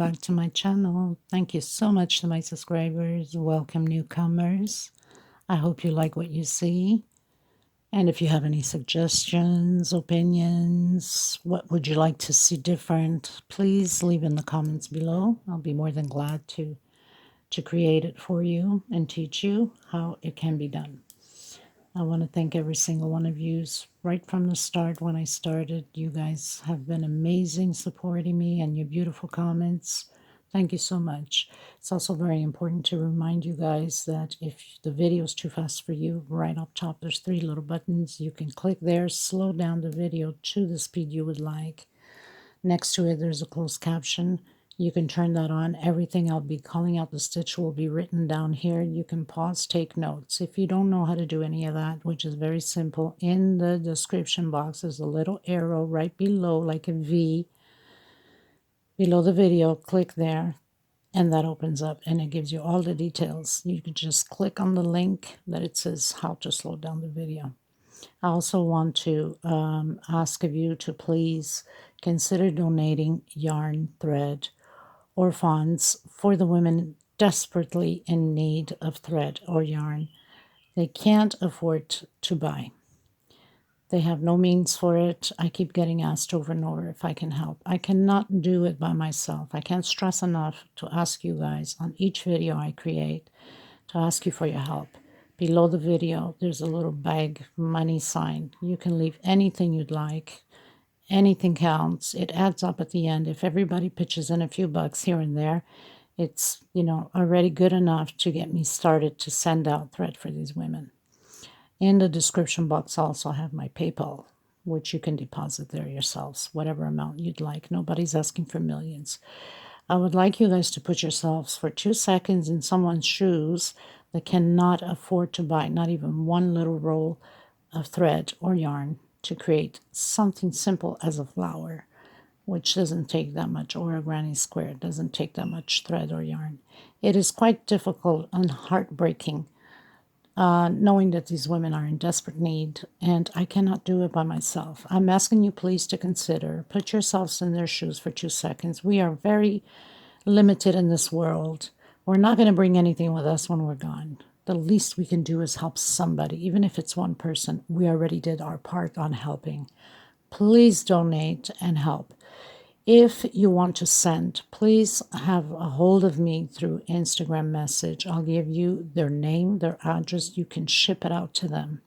back to my channel. Thank you so much to my subscribers. Welcome newcomers. I hope you like what you see. And if you have any suggestions, opinions, what would you like to see different, please leave in the comments below. I'll be more than glad to create it for you and teach you how it can be done. I want to thank every single one of you right from the start. When I started, you guys have been amazing supporting me and your beautiful comments. Thank you so much. It's also very important to remind you guys that if the video is too fast for you, right up top there's 3 little buttons. You can click there, slow down the video to the speed you would like. Next to it there's a closed caption. You can turn that on. Everything I'll be calling out the stitch will be written down here. You can pause, take notes. If you don't know how to do any of that, which is very simple, in the description box is a little arrow right below, like a V, below the video. Click there, and that opens up, and it gives you all the details. You can just click on the link that it says how to slow down the video. I also want to ask of you to please consider donating yarn, thread, or funds for the women desperately in need of thread or yarn. They can't afford to buy. They have no means for it. I keep getting asked over and over if I can help. I cannot do it by myself. I can't stress enough to ask you guys on each video I create to ask you for your help. Below the video, there's a little bag money sign. You can leave anything you'd like. Anything counts. It adds up at the end. If everybody pitches in a few bucks here and there, it's, already good enough to get me started to send out thread for these women. In the description box, I also have my PayPal, which you can deposit there yourselves, whatever amount you'd like. Nobody's asking for millions. I would like you guys to put yourselves for 2 seconds in someone's shoes that cannot afford to buy not even one little roll of thread or yarn to create something simple as a flower, which doesn't take that much, or a granny square. It doesn't take that much thread or yarn. It is quite difficult and heartbreaking knowing that these women are in desperate need, and I cannot do it by myself. I'm asking you please to consider, put yourselves in their shoes for 2 seconds. We are very limited in this world. We're not going to bring anything with us when we're gone. The least we can do is help somebody, even if it's one person. We already did our part on helping. Please donate and help. If you want to send, please have a hold of me through Instagram message. I'll give you their name, their address. You can ship it out to them.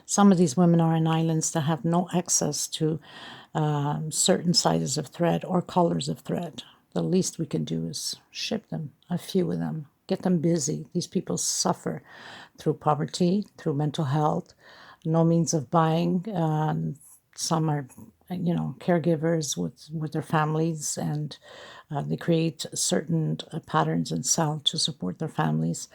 Some of these women are in islands that have no access to certain sizes of thread or colors of thread. The least we can do is ship them, a few of them, get them busy. These people suffer through poverty, through mental health, no means of buying. Some are, caregivers with their families, and they create certain patterns and sell to support their families.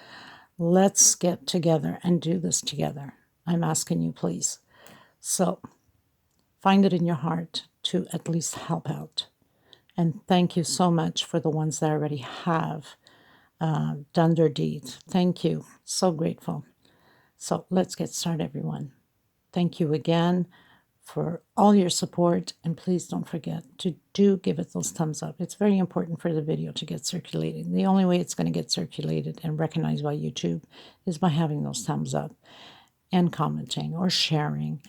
Let's get together and do this together. I'm asking you, please. So find it in your heart to at least help out. And thank you so much for the ones that already have done their deeds. Thank you. So grateful. So let's get started, everyone. Thank you again for all your support. And please don't forget to give it those thumbs up. It's very important for the video to get circulated. The only way it's going to get circulated and recognized by YouTube is by having those thumbs up and commenting or sharing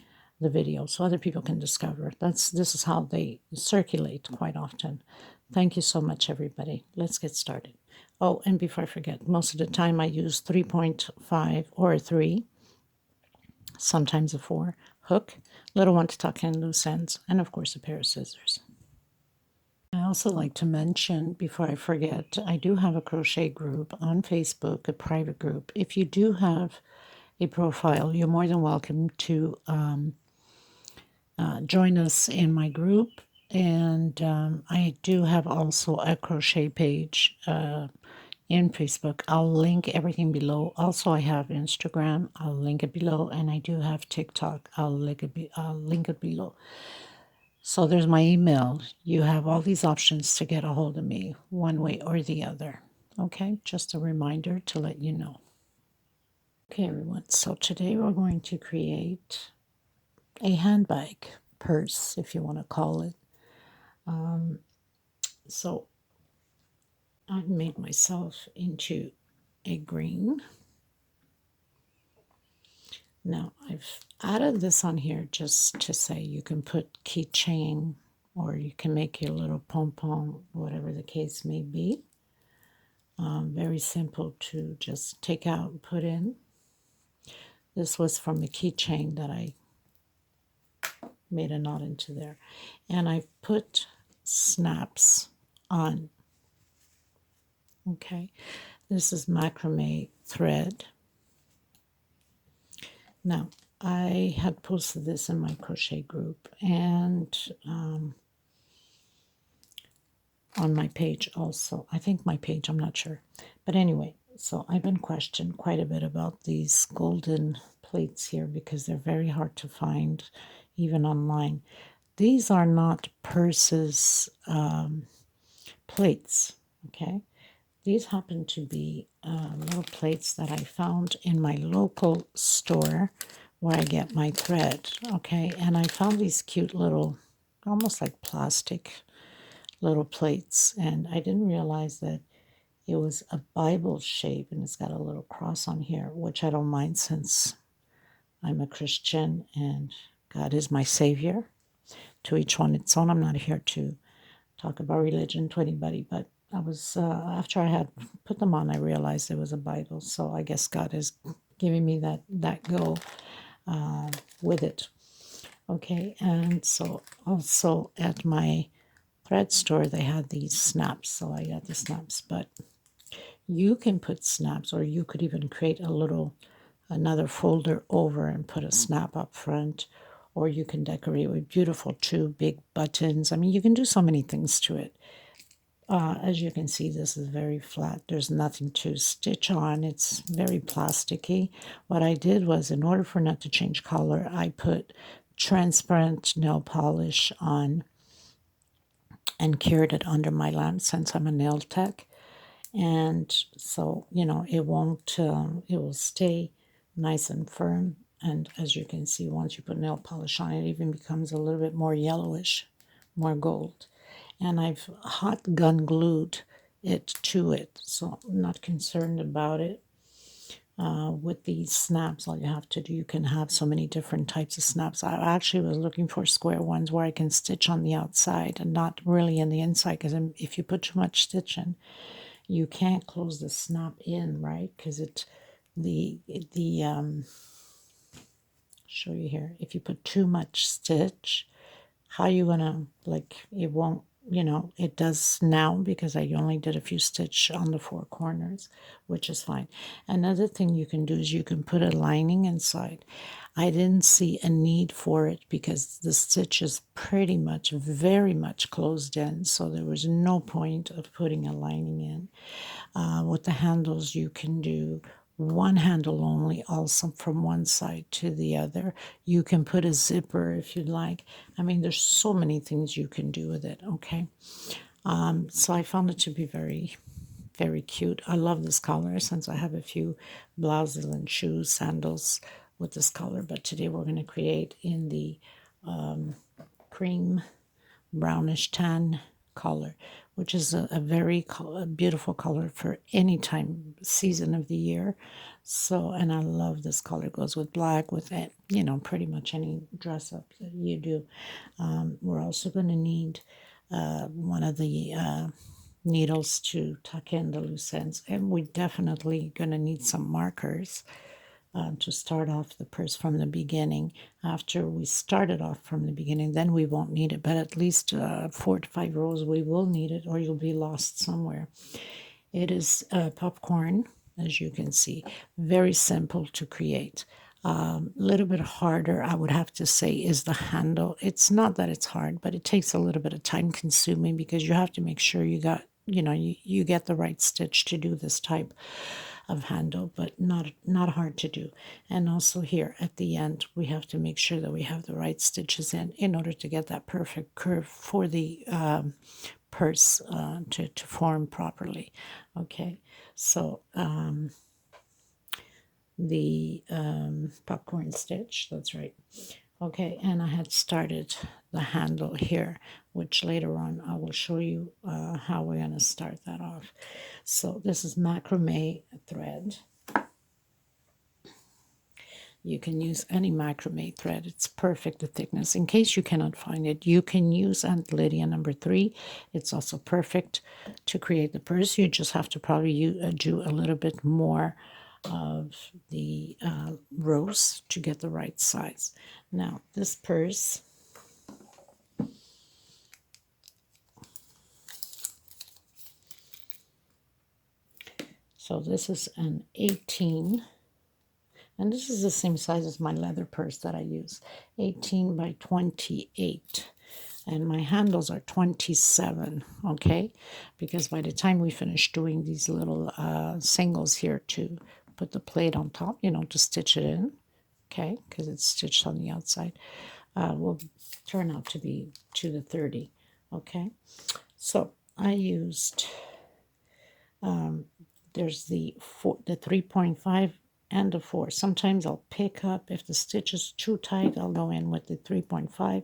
the video so other people can discover it. This is how they circulate quite often. Thank you so much, everybody. Let's get started. Oh, and before I forget, most of the time I use 3.5 or a 3, sometimes a 4 hook, little one to tuck in loose ends, and of course a pair of scissors. I also like to mention, before I forget, I do have a crochet group on Facebook, a private group. If you do have a profile, you're more than welcome to join us in my group. And I do have also a crochet page in Facebook. I'll link everything below. Also, I have Instagram. I'll link it below. And I do have TikTok. I'll link it below. So there's my email. You have all these options to get a hold of me one way or the other. Okay, just a reminder to let you know. Okay, everyone. So today we're going to create a handbag, purse, if you want to call it. So I made myself into a green. Now I've added this on here just to say you can put keychain or you can make your little pom-pom, whatever the case may be. Very simple to just take out and put in. This was from the keychain that I made a knot into there. And I put snaps on. Okay, this is macrame thread. Now, I had posted this in my crochet group and on my page also. I think my page, I'm not sure. But anyway, so I've been questioned quite a bit about these golden plates here because they're very hard to find even online. These are not purses plates, okay? These happen to be little plates that I found in my local store where I get my thread, okay? And I found these cute little, almost like plastic little plates, and I didn't realize that it was a Bible shape, and it's got a little cross on here, which I don't mind since I'm a Christian and God is my Savior. To each one its own. I'm not here to talk about religion to anybody, but I was, after I had put them on, I realized it was a Bible, so I guess God is giving me that go with it. Okay, and so also at my thread store, they had these snaps, so I got the snaps, but you can put snaps, or you could even create another folder over and put a snap up front, or you can decorate with beautiful 2 big buttons. I mean, you can do so many things to it. As you can see, this is very flat. There's nothing to stitch on. It's very plasticky. What I did was, in order for not to change color, I put transparent nail polish on and cured it under my lamp since I'm a nail tech. And so, you know, it won't, it will stay nice and firm. And as you can see, once you put nail polish on, it even becomes a little bit more yellowish, more gold. And I've hot gun glued it to it, so I'm not concerned about it. With these snaps, all you have to do, you can have so many different types of snaps. I actually was looking for square ones where I can stitch on the outside and not really in the inside, because if you put too much stitch in, you can't close the snap in, right? Because show you here, if you put too much stitch, how you gonna, like, it won't, you know, it does now because I only did a few stitch on the 4 corners, which is fine. Another thing you can do is you can put a lining inside. I didn't see a need for it because the stitch is pretty much very much closed in, so there was no point of putting a lining in. With the handles, you can do one handle only, also from one side to the other. You can put a zipper if you'd like. I mean, there's so many things you can do with it, okay? So I found it to be very, very cute. I love this color since I have a few blouses and shoes, sandals with this color. But today we're going to create in the cream brownish tan color, which is a very beautiful color for any time season of the year. So, and I love this color. It goes with black, with it, you know, pretty much any dress up that you do. We're also going to need one of the needles to tuck in the loose ends, and we're definitely going to need some markers to start off the purse from the beginning. After we start it off from the beginning, then we won't need it, but at least 4 to 5 rows we will need it, or you'll be lost somewhere. It is popcorn, as you can see, very simple to create. Little bit harder, I would have to say, is the handle. It's not that it's hard, but it takes a little bit of time consuming because you have to make sure you got, you know, you get the right stitch to do this type of handle, but not hard to do. And also here at the end, we have to make sure that we have the right stitches in order to get that perfect curve for the purse to form properly. Okay, so the popcorn stitch, that's right. Okay, and I had started the handle here, which later on I will show you how we're going to start that off. So this is macrame thread. You can use any macrame thread. It's perfect, the thickness. In case you cannot find it, you can use Aunt Lydia number 3. It's also perfect to create the purse. You just have to probably do a little bit more of the rows to get the right size. Now, this purse, so this is an 18, and this is the same size as my leather purse that I use, 18 by 28. And my handles are 27, okay? Because by the time we finish doing these little singles here to put the plate on top, you know, to stitch it in, okay? Because it's stitched on the outside, will turn out to be to the 30, okay? So I used, there's the 3.5 and the 4. Sometimes I'll pick up, if the stitch is too tight, I'll go in with the 3.5.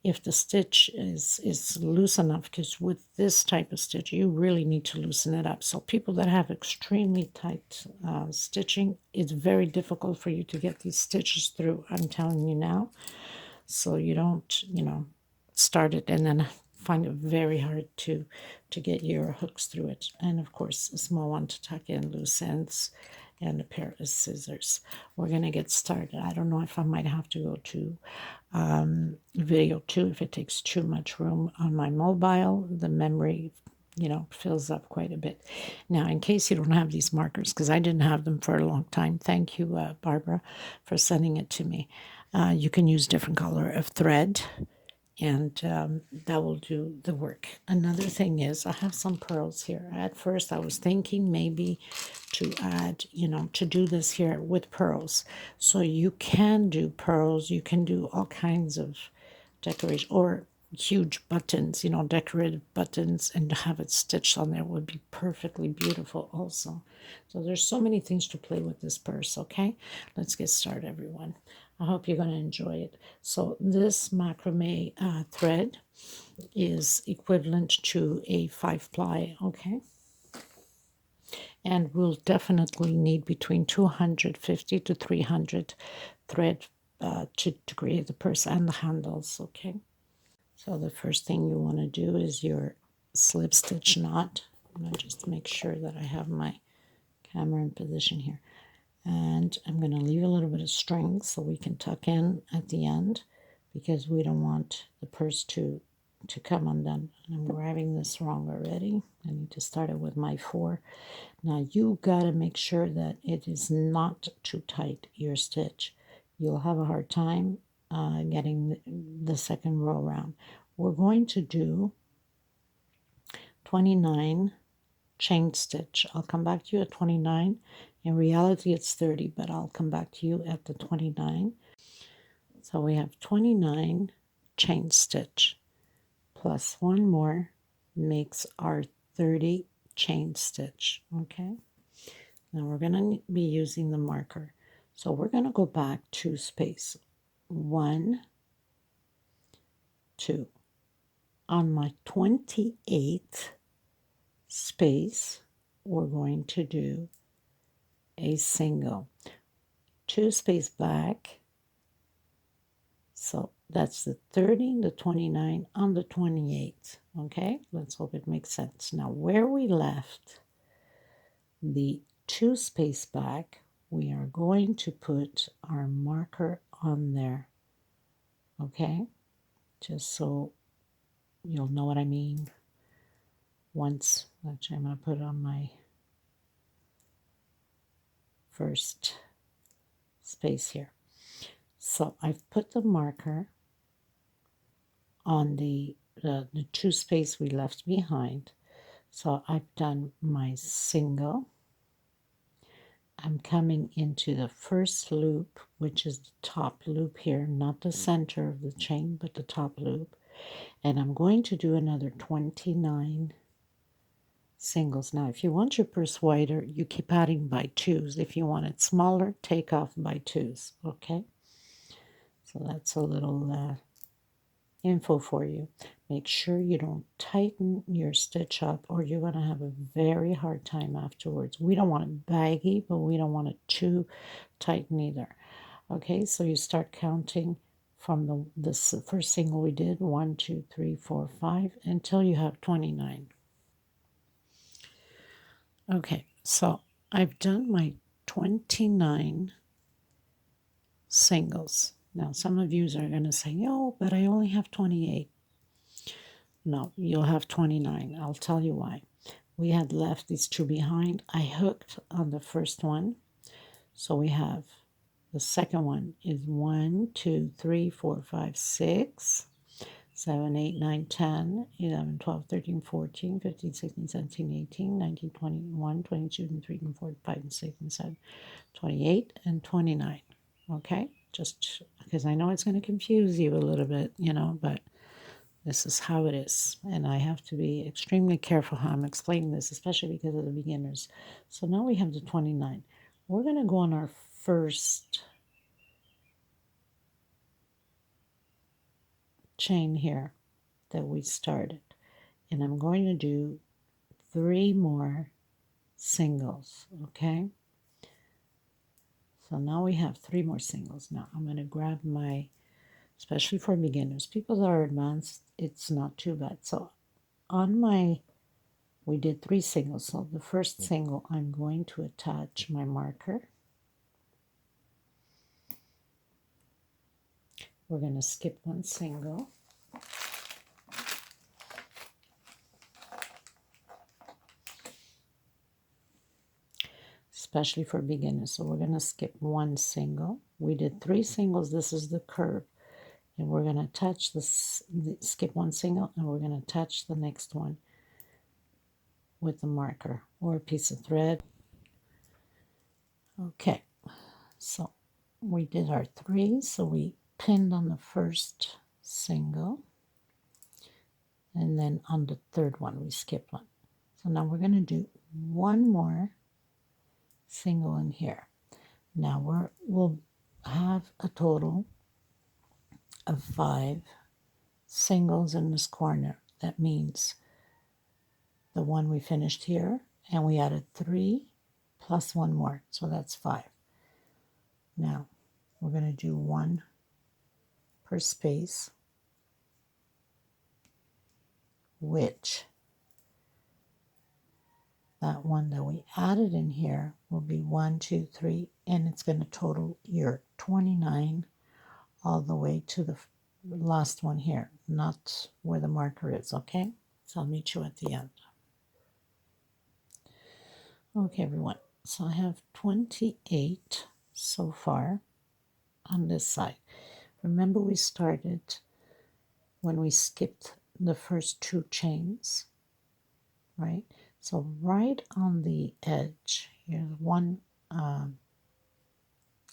If the stitch is loose enough, because with this type of stitch, you really need to loosen it up. So people that have extremely tight stitching, it's very difficult for you to get these stitches through, I'm telling you now. So you don't, you know, start it and then find it very hard to get your hooks through it. And of course, a small one to tuck in loose ends and a pair of scissors. We're going to get started. I don't know if I might have to go to video 2 if it takes too much room on my mobile. The memory, you know, fills up quite a bit. Now, in case you don't have these markers, because I didn't have them for a long time, thank you, Barbara, for sending it to me. You can use different color of thread, and that will do the work. Another thing is I have some pearls here. At first I was thinking maybe to add, you know, to do this here with pearls. So you can do pearls, you can do all kinds of decoration, or huge buttons, you know, decorated buttons, and have it stitched on there would be perfectly beautiful also. So there's so many things to play with this purse, okay? Let's get started, everyone. I hope you're going to enjoy it. So this macrame thread is equivalent to a 5-ply, okay? And we'll definitely need between 250 to 300 thread to create the purse and the handles, okay? So the first thing you want to do is your slip stitch knot. I'm going to just make sure that I have my camera in position here. And I'm going to leave a little bit of string so we can tuck in at the end, because we don't want the purse to come undone. And I'm grabbing this wrong already. I need to start it with my 4. Now you got to make sure that it is not too tight, your stitch. You'll have a hard time getting the second row around. We're going to do 29 chain stitch. I'll come back to you at 29. In reality, it's 30, but I'll come back to you at the 29. So we have 29 chain stitch plus one more makes our 30 chain stitch, okay? Now we're going to be using the marker. So we're going to go back 2 space. 1, 2. On my 28th space, we're going to do a single. 2 space back. So that's the 30, the 29, on the 28. Okay, let's hope it makes sense. Now where we left the 2 space back, we are going to put our marker on there. Okay, just so you'll know what I mean. Once, actually I'm going to put it on my first space here. So I've put the marker on the 2 space we left behind. So I've done my single. I'm coming into the first loop, which is the top loop here, not the center of the chain, but the top loop. And I'm going to do another 29 singles. Now, if you want your purse wider, you keep adding by 2s. If you want it smaller, take off by 2s, okay? So that's a little info for you. Make sure you don't tighten your stitch up or you're going to have a very hard time afterwards. We don't want it baggy, but we don't want it too tight either. Okay, so you start counting from this first single we did, 1, 2, 3, 4, 5, until you have 29. Okay, so I've done my 29 singles. Now, some of you are going to say, oh, but I only have 28. No, you'll have 29. I'll tell you why. We had left these two behind. I hooked on the first one. So we have the second one is 1, 2, 3, 4, 5, 6, 7, 8, 9, 10, 11, 12, 13, 14, 15, 16, 17, 18, 19, 21, 22, and 3, and 4, 5, and 6, and 7, 28, and 29. Okay? Just because I know it's going to confuse you a little bit, but this is how it is. And I have to be extremely careful how I'm explaining this, especially because of the beginners. So now we have the 29. We're going to go on our first chain here that we started. And I'm going to do 3 more singles, okay? So now we have 3 more singles. Now I'm going to grab my, especially for beginners, people that are advanced, it's not too bad. So on my, we did 3 singles. So the first single, I'm going to attach my marker. We're going to skip 1 single. Especially for beginners. So we're going to skip 1 single. We did 3 singles. This is the curve. And we're going to touch this, skip 1 single, and we're going to touch the next one with a marker or a piece of thread. Okay, so we did our 3, so we pinned on the first single, and then on the third one we skipped 1. So now we're going to do 1 more single in here. Now we'll have a total of 5 singles in this corner. That means the one we finished here, and we added 3 plus 1 more, so that's 5. Now we're going to do 1 per space, which that one that we added in here will be 1, 2, 3, and it's going to total your 29 all the way to the last one here, not where the marker is, okay? So I'll meet you at the end. Okay, everyone, so I have 28 so far on this side. Remember we started when we skipped the first 2 chains, right? So right on the edge, here's 1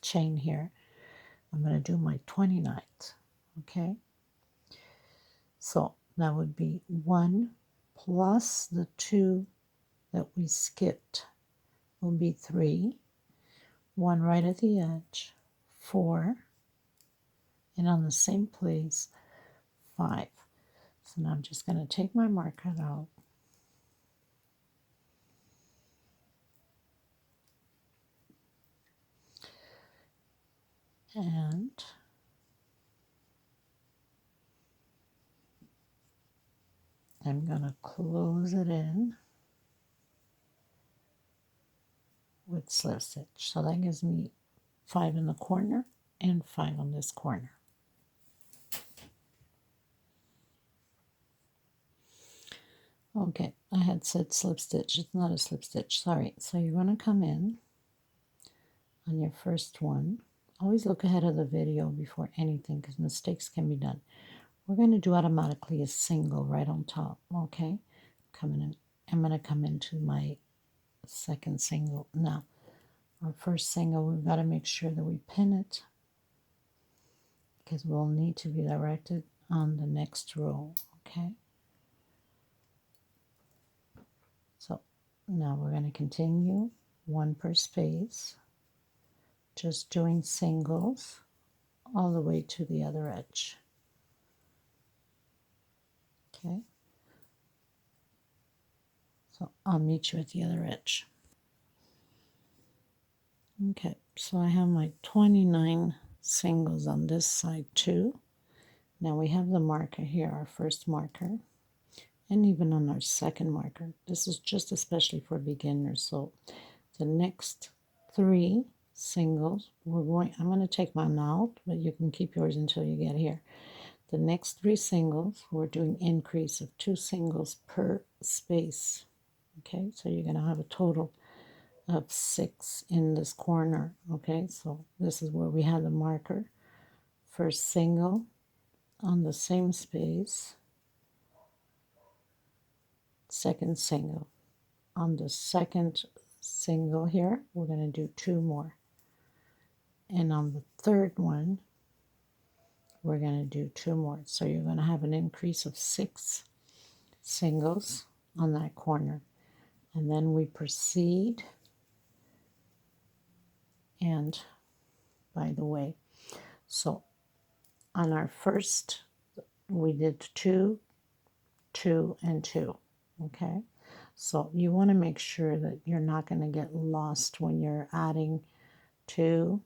chain here. I'm going to do my 29th, okay? So that would be 1 plus the 2 that we skipped will be 3, 1 right at the edge, 4, and on the same place, 5. So now I'm just going to take my marker out, and I'm going to close it in with slip stitch. So that gives me 5 in the corner and 5 on this corner. Okay, I had said slip stitch. It's not a slip stitch, sorry. So you're going to come in on your first one. Always look ahead of the video before anything because mistakes can be done. We're going to do automatically a single right on top, okay? Coming in, I'm going to come into my second single. Now, our first single, we've got to make sure that we pin it because we'll need to be directed on the next row, okay? So now we're going to continue 1 per space, just doing singles all the way to the other edge. Okay, so I'll meet you at the other edge. Okay, so I have my 29 singles on this side too. Now we have the marker here, our first marker, and even on our second marker. This is just especially for beginners. So the next 3 singles, I'm going to take mine out, but you can keep yours until you get here. The next 3 singles, we're doing increase of 2 singles per space. Okay, so you're going to have a total of 6 in this corner. Okay, so this is where we have the marker. First single on the same space, second single. On the second single here, we're going to do 2 more. And on the third one, we're going to do 2 more. So you're going to have an increase of 6 singles on that corner. And then we proceed. And by the way, so on our first, we did 2, 2, and 2. Okay, so you want to make sure that you're not going to get lost when you're adding 2,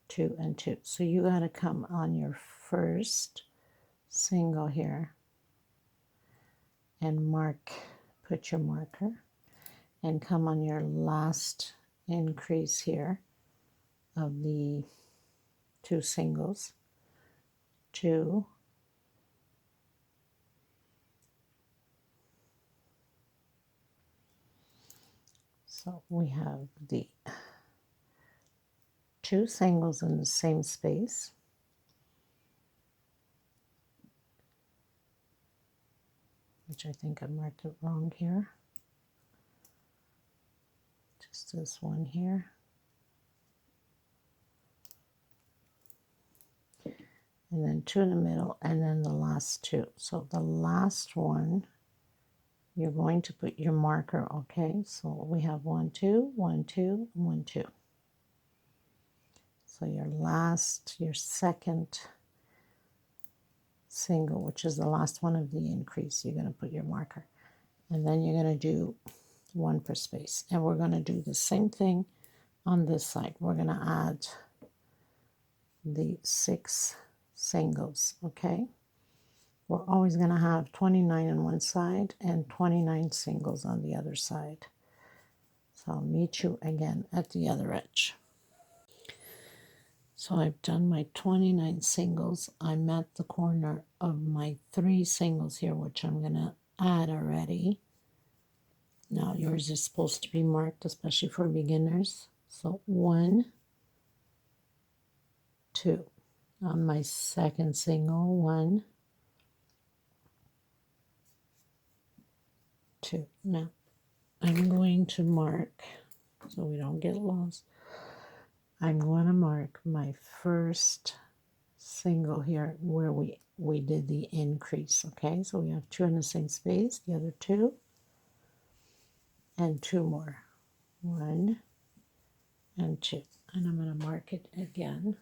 2, and 2. So you got to come on your first single here and mark, put your marker, and come on your last increase here of the 2 singles, 2, so we have the 2 singles in the same space, which I think I marked it wrong here, just this one here, and then 2 in the middle, and then the last 2. So the last one, you're going to put your marker. Okay, so we have 1, 2, 1, 2, 1, 2. So your second single, which is the last one of the increase, you're going to put your marker, and then you're going to do 1 per space. And we're going to do the same thing on this side. We're going to add the 6 singles. Okay, we're always going to have 29 on one side and 29 singles on the other side. So I'll meet you again at the other edge. So I've done my 29 singles. I'm at the corner of my 3 singles here, which I'm going to add already. Now yours is supposed to be marked, especially for beginners. So 1, 2. On my second single, 1, 2. Now I'm going to mark, so we don't get lost, I'm going to mark my first single here where we did the increase. Okay, so we have 2 in the same space, the other 2, and 2 more, 1 and 2, and I'm going to mark it again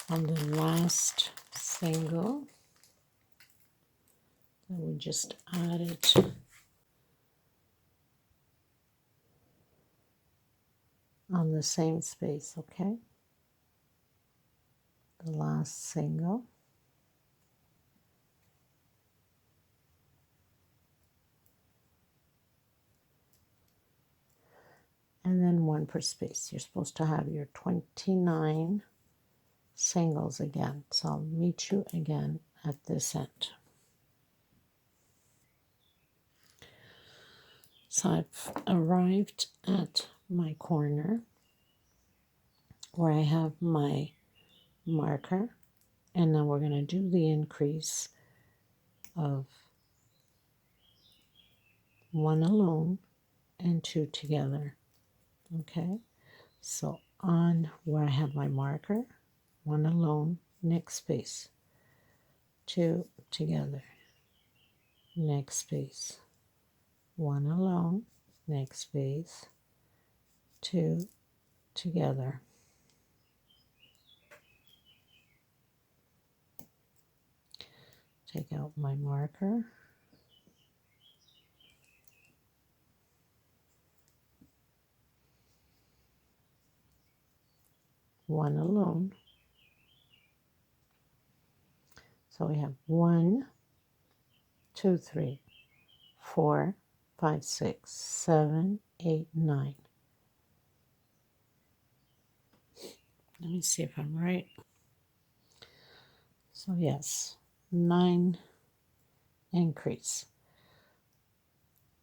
on the last single that we just added. On the same space. Okay, the last single, and then 1 per space. You're supposed to have your 29 singles again. So I'll meet you again at this end. So I've arrived at my corner where I have my marker, and now we're going to do the increase of 1 alone and 2 together. Okay, so on where I have my marker, 1 alone, next space, 2 together, next space, 1 alone, next space, 2 together. Take out my marker. One alone. So we have 1, 2, 3, 4, 5, 6, 7, 8, 9. Let me see if I'm right. So yes, 9 increase.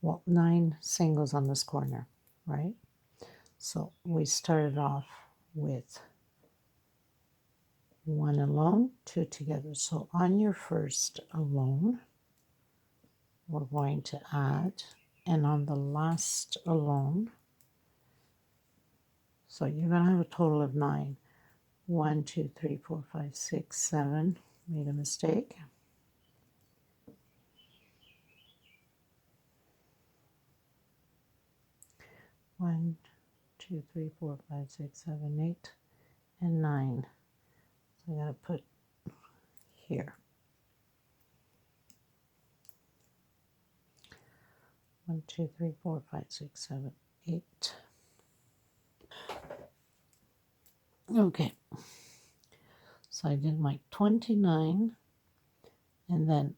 Well, 9 singles on this corner, right? So we started off with 1 alone, 2 together. So on your first alone, we're going to add, and on the last alone, so you're going to have a total of 9. 1, 2, 3, 4, 5, 6, 7. Made a mistake. 1, 2, 3, 4, 5, 6, 7, 8, and 9. So I got to put here. 1, 2, 3, 4, 5, 6, 7, 8. Okay. So I did my 29, and then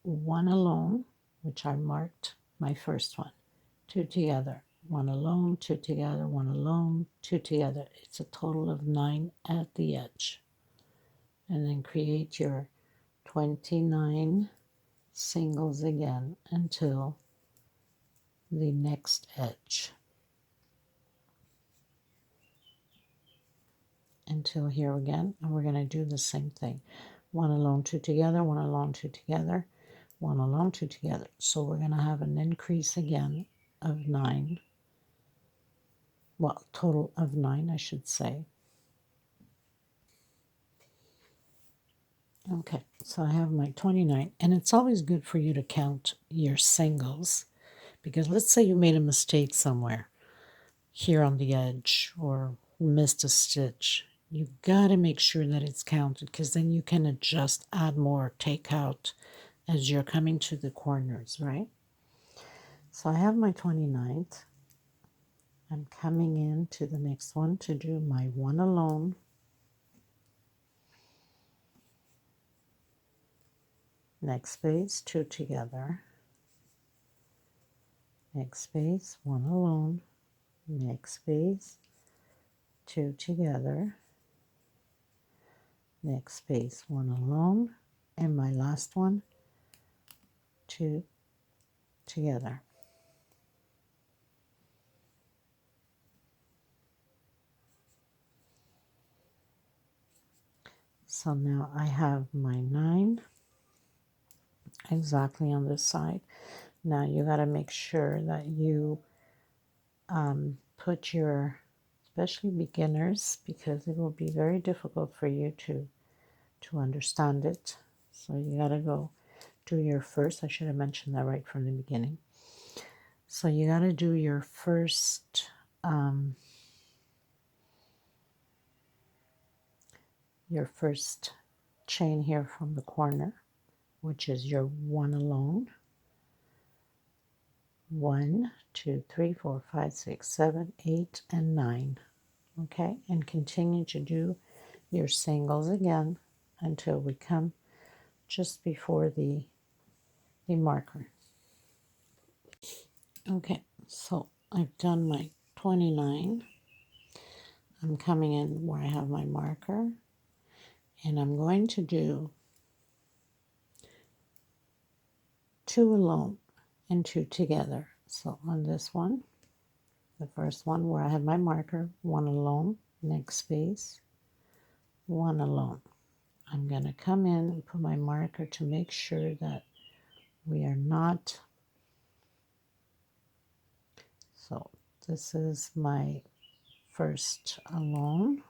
1 alone, which I marked my first one. 2 together. 1 alone, 2 together, 1 alone, 2 together. It's a total of 9 at the edge. And then create your 29 singles again until the next edge. Until here again, and we're going to do the same thing. 1 alone, 2 together, 1 alone, 2 together, 1 alone, 2 together. So we're going to have an increase again of 9. Well, total of 9, I should say. Okay, so I have my 29, and it's always good for you to count your singles, because let's say you made a mistake somewhere here on the edge or missed a stitch. You've got to make sure that it's counted, because then you can adjust, add more, take out as you're coming to the corners, right? So I have my 29th. I'm coming in to the next one to do my 1 alone. Next space, 2 together. Next space, 1 alone. Next space, 2 together. Next space, 1 alone. And my last one, 2 together. So now I have my 9 exactly on this side. Now you got to make sure that you put your, especially beginners, because it will be very difficult for you to understand it. So you got to go do your first. I should have mentioned that right from the beginning. So you got to do your first chain here from the corner, which is your 1 alone. 1, 2, 3, 4, 5, 6, 7, 8, and 9. Okay, and continue to do your singles again until we come just before the marker. Okay, so I've done my 29. I'm coming in where I have my marker, and I'm going to do 2 alone and 2 together. So on this one, the first one where I have my marker, 1 alone, next space, 1 alone. I'm going to come in and put my marker to make sure that we are not. So this is my first alone.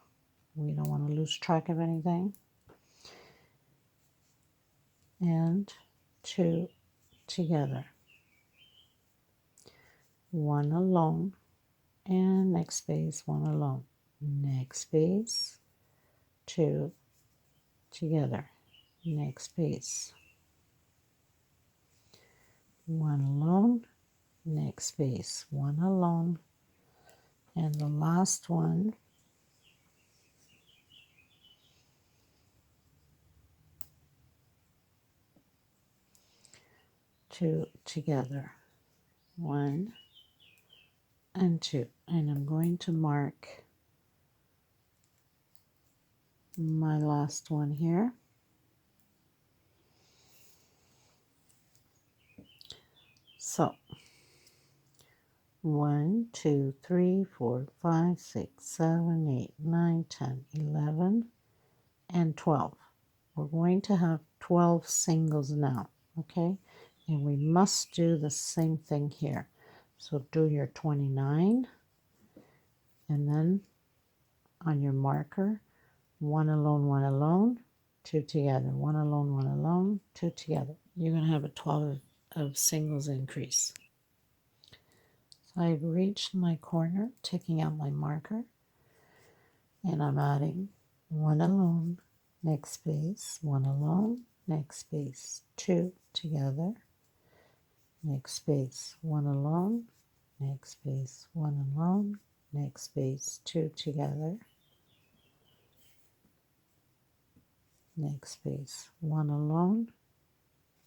We don't want to lose track of anything. And 2 together. 1 alone and next space, 1 alone, next space, 2 together, next space, 1 alone, next space, 1 alone, and the last one, 2 together, 1 and 2, and I'm going to mark my last one here. So 1, 2, 3, 4, 5, 6, 7, 8, 9, 10, 11, and 12. We're going to have 12 singles now, okay? And we must do the same thing here. So do your 29, and then on your marker, 1 alone, 2 together, 1 alone, 2 together. You're going to have a 12 of singles increase. So I've reached my corner, taking out my marker, and I'm adding 1 alone, next space, 1 alone, next space, 2 together, next space, 1 alone, next space, 1 alone, next space, 2 together, next space, 1 alone,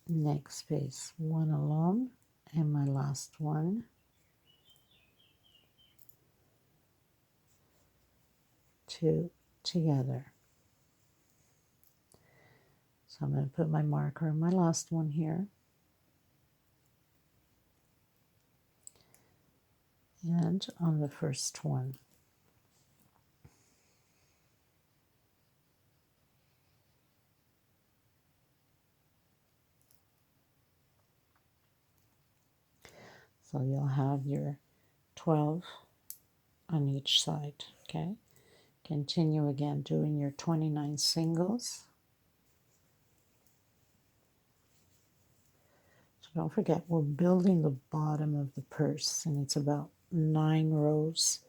next space, 1 alone, and my last one, 2 together. So I'm going to put my marker on my last one here, and on the first one. So you'll have your 12 on each side, okay? Continue again doing your 29 singles. So don't forget, we're building the bottom of the purse, and it's about 9 rows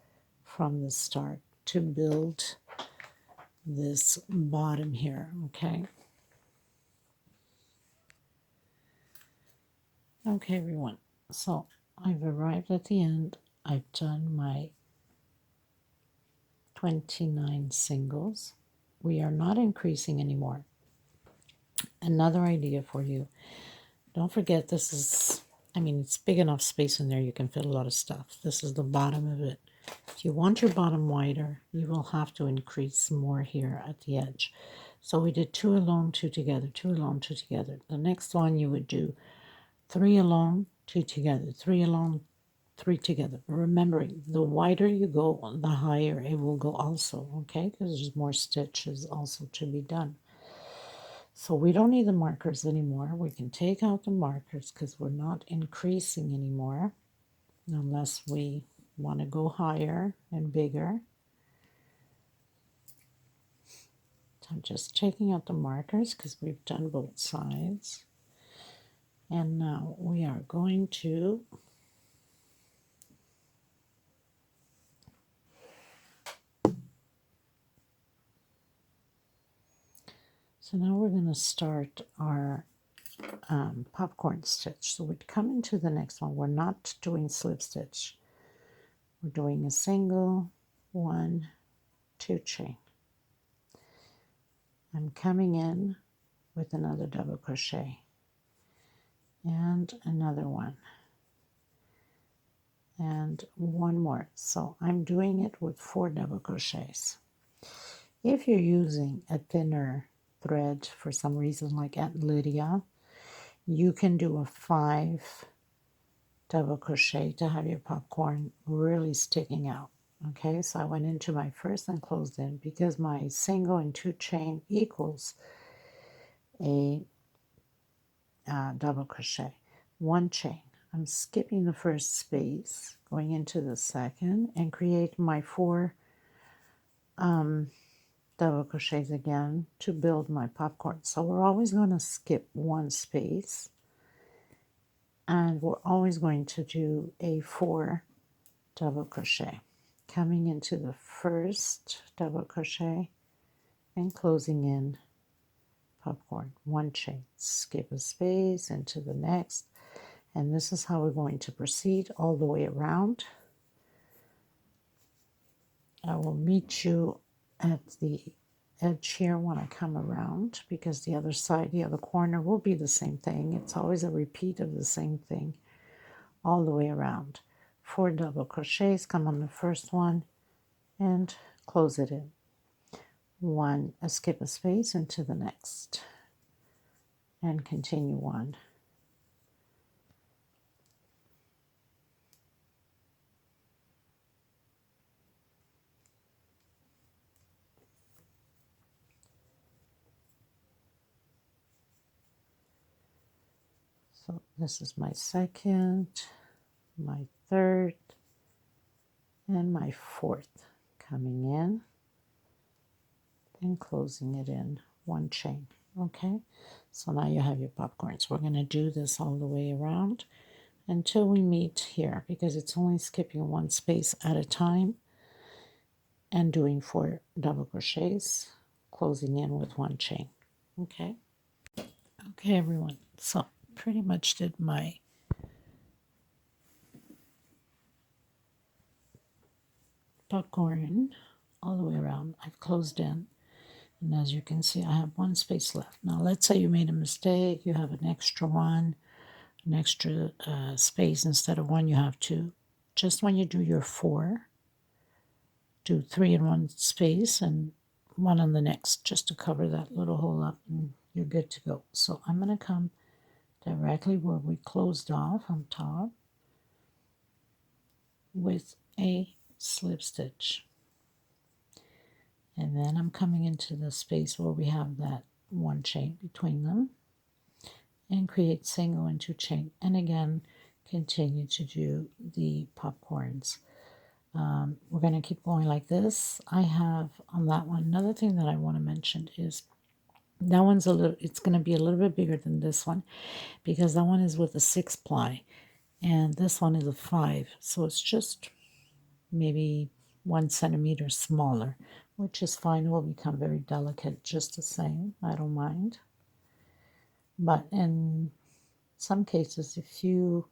from the start to build this bottom here, okay? Okay, everyone, so I've arrived at the end. I've done my 29 singles. We are not increasing anymore. Another idea for you. Don't forget, this is, I mean, it's big enough space in there, you can fit a lot of stuff. This is the bottom of it. If you want your bottom wider, you will have to increase more here at the edge. So we did 2 alone, 2 together, 2 alone, 2 together. The next one you would do 3 alone, 2 together, 3 alone, 3 together. Remembering, the wider you go, the higher it will go also, okay? Because there's more stitches also to be done. So we don't need the markers anymore. We can take out the markers because we're not increasing anymore unless we want to go higher and bigger. So I'm just taking out the markers because we've done both sides. And now we are going to so now we're going to start our popcorn stitch. So we'd come into the next one. We're not doing slip stitch. We're doing a single, 1, 2 chain. I'm coming in with another double crochet and another one and one more. So I'm doing it with 4 double crochets. If you're using a thinner thread for some reason, like at Lydia, you can do a 5 double crochet to have your popcorn really sticking out. Okay, so I went into my first and closed in because my single and 2 chain equals a double crochet. 1 chain. I'm skipping the first space, going into the second, and create my 4 double crochets again to build my popcorn. So we're always going to skip 1 space, and we're always going to do a 4 double crochet. coming into the first double crochet and closing in popcorn, one chain, skip a space into the next, and this is how we're going to proceed all the way around. I will meet you at the edge here when I come around, because the other side, the other corner will be the same thing. It's always a repeat of the same thing all the way around. 4 double crochets, come on the first one and close it in. One, skip a space into the next and continue on. So this is my second, my third, and my fourth, coming in and closing it in, one chain. Okay, so now you have your popcorns. We're going to do this all the way around until we meet here, because it's only skipping one space at a time and doing 4 double crochets, closing in with one chain. Okay, everyone, so pretty much did my popcorn all the way around. I've closed in, and as you can see, I have one space left. Now let's say you made a mistake, you have an extra one, an extra space. Instead of one, you have 2. Just when you do your 4, do 3 in one space and 1 on the next, just to cover that little hole up, and you're good to go. So I'm going to come directly where we closed off on top with a slip stitch, and then I'm coming into the space where we have that one chain between them and create single and 2 chain, and again continue to do the popcorns. We're going to keep going like this. I have on that one, another thing that I want to mention is that one's it's going to be a little bit bigger than this one, because that one is with a 6 ply and this one is a 5, so it's just maybe 1 centimeter smaller, which is fine. It will become very delicate just the same. I don't mind. But in some cases, if you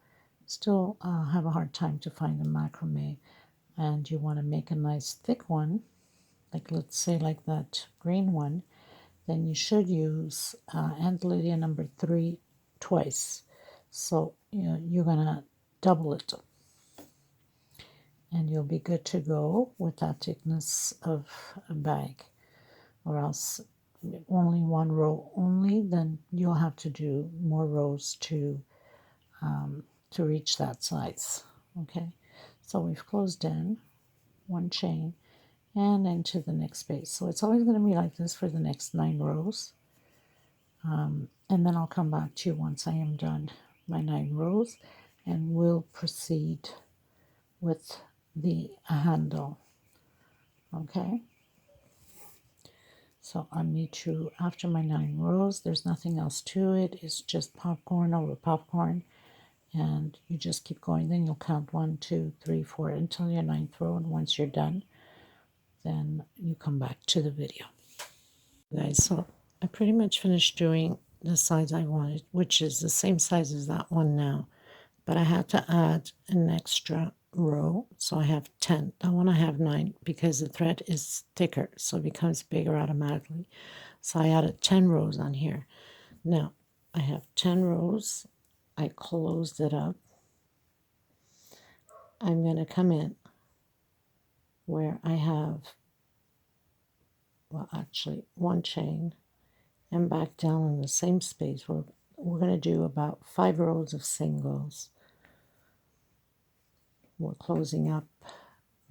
still have a hard time to find a macrame and you want to make a nice thick one, like let's say like that green one, then you should use Lydia number 3 twice. So you're going to double it, and you'll be good to go with that thickness of a bag. Or else only one row only, then you'll have to do more rows to reach that size. Okay, so we've closed in one chain and into the next space. So it's always going to be like this for the next 9 rows. And then I'll come back to you once I am done my 9 rows, and we'll proceed with the handle. Okay, so I'll meet you after my 9 rows. There's nothing else to it. It's just popcorn over popcorn, and you just keep going. Then you'll count 1, 2, 3, 4 until your 9th row, and once you're done, then you come back to the video. Guys, so I pretty much finished doing the size I wanted, which is the same size as that one now, but I had to add an extra row, so I have 10. That one I have 9 because the thread is thicker, so it becomes bigger automatically. So I added 10 rows on here. Now I have 10 rows. I closed it up. I'm going to come in where I have, well, actually 1 chain, and back down in the same space. We're going to do about 5 rows of singles. We're closing up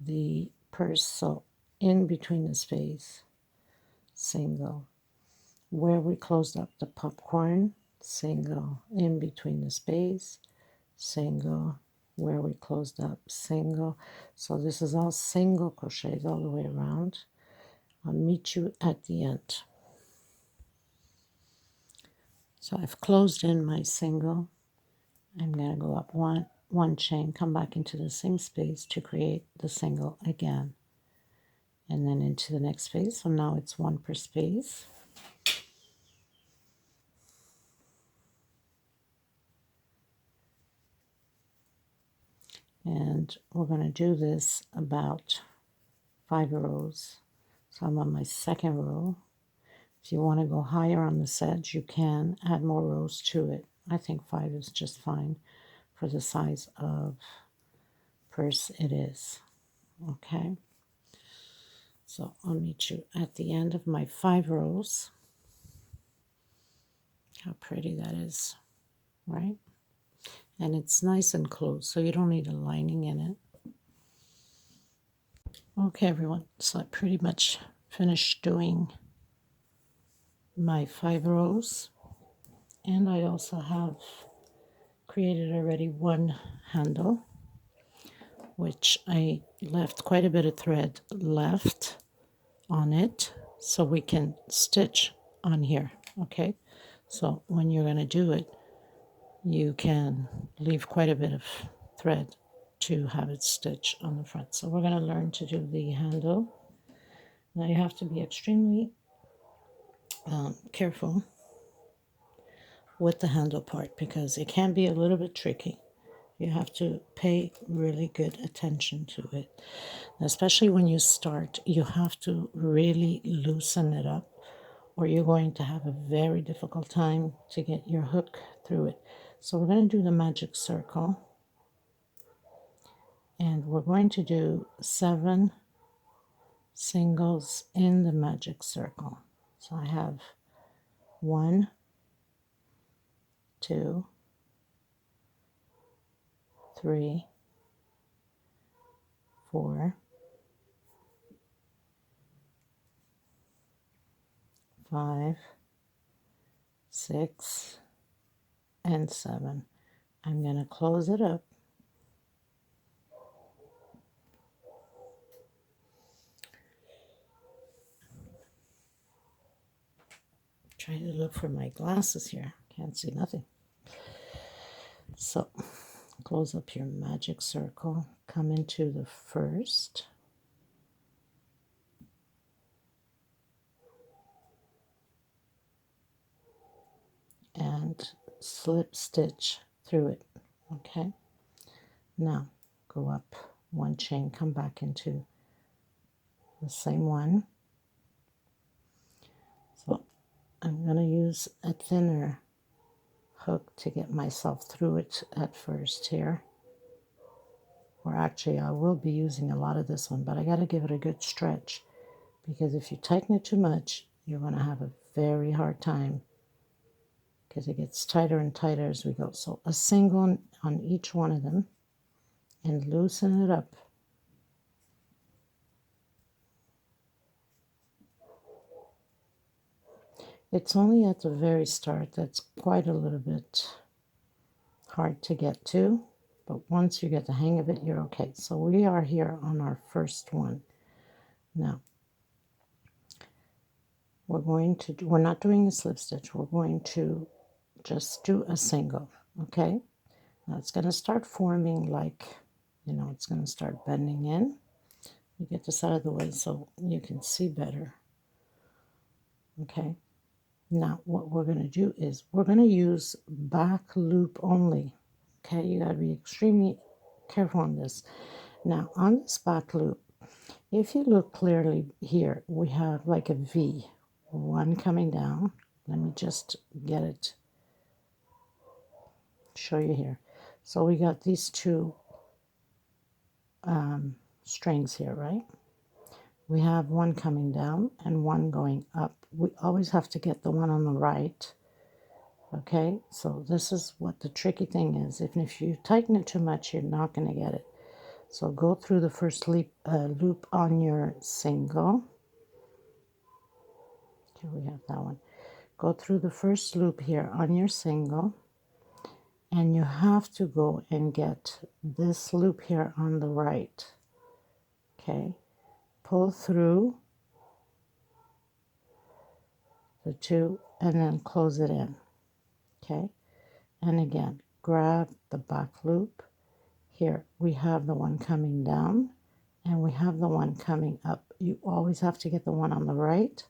the purse, so in between the space, single. Where we closed up the popcorn, single. In between the space, single. Where we closed up, single. So this is all single crochets all the way around. I'll meet you at the end. So I've closed in my single. I'm going to go up 1, one chain, come back into the same space to create the single again, and then into the next space. So now it's one per space. And we're going to do this about 5 rows. So I'm on my second row. If you want to go higher on this edge, you can add more rows to it. I think 5 is just fine for the size of purse it is. Okay, so I'll meet you at the end of my 5 rows. How pretty that is, right? And it's nice and closed, so you don't need a lining in it. Okay, everyone, so I pretty much finished doing my 5 rows, and I also have created already one handle, which I left quite a bit of thread left on it so we can stitch on here. Okay, so when you're going to do it, you can leave quite a bit of thread to have it stitch on the front. So we're going to learn to do the handle. Now you have to be extremely careful with the handle part because it can be a little bit tricky. You have to pay really good attention to it. Especially when you start, you have to really loosen it up or you're going to have a very difficult time to get your hook through it. So we're going to do the magic circle. And we're going to do 7 singles in the magic circle. So I have 1, 2, 3, 4, 5, 6, and 7. I'm going to close it up. Trying to look for my glasses here. Can't see nothing. So close up your magic circle. Come into the first. And slip stitch through it. Okay. Now go up one chain, come back into the same one. So I'm going to use a thinner hook to get myself through it at first here. Or actually I will be using a lot of this one, but I got to give it a good stretch because if you tighten it too much, you're going to have a very hard time because it gets tighter and tighter as we go. So a single on each one of them and loosen it up. It's only at the very start that's quite a little bit hard to get to, but once you get the hang of it, you're okay. So we are here on our first one. Now, we're not doing a slip stitch, we're going to just do a single, okay? Now it's going to start forming like, it's going to start bending in. You get this out of the way so you can see better, okay? Now, what we're going to do is we're going to use back loop only. Okay, you got to be extremely careful on this. Now, on this back loop, if you look clearly here, we have like a V, one coming down. Let me just get it, show you here. So we got these two strings here, right? We have one coming down and one going up. We always have to get the one on the right. Okay, so this is what the tricky thing is. If you tighten it too much, you're not going to get it. So go through the first loop on your single. Here we have that one. Go through the first loop here on your single. And you have to go and get this loop here on the right. Okay, pull through the two and then close it in. Okay, and again grab the back loop here we have the one coming down and we have the one coming up. You always have to get the one on the right,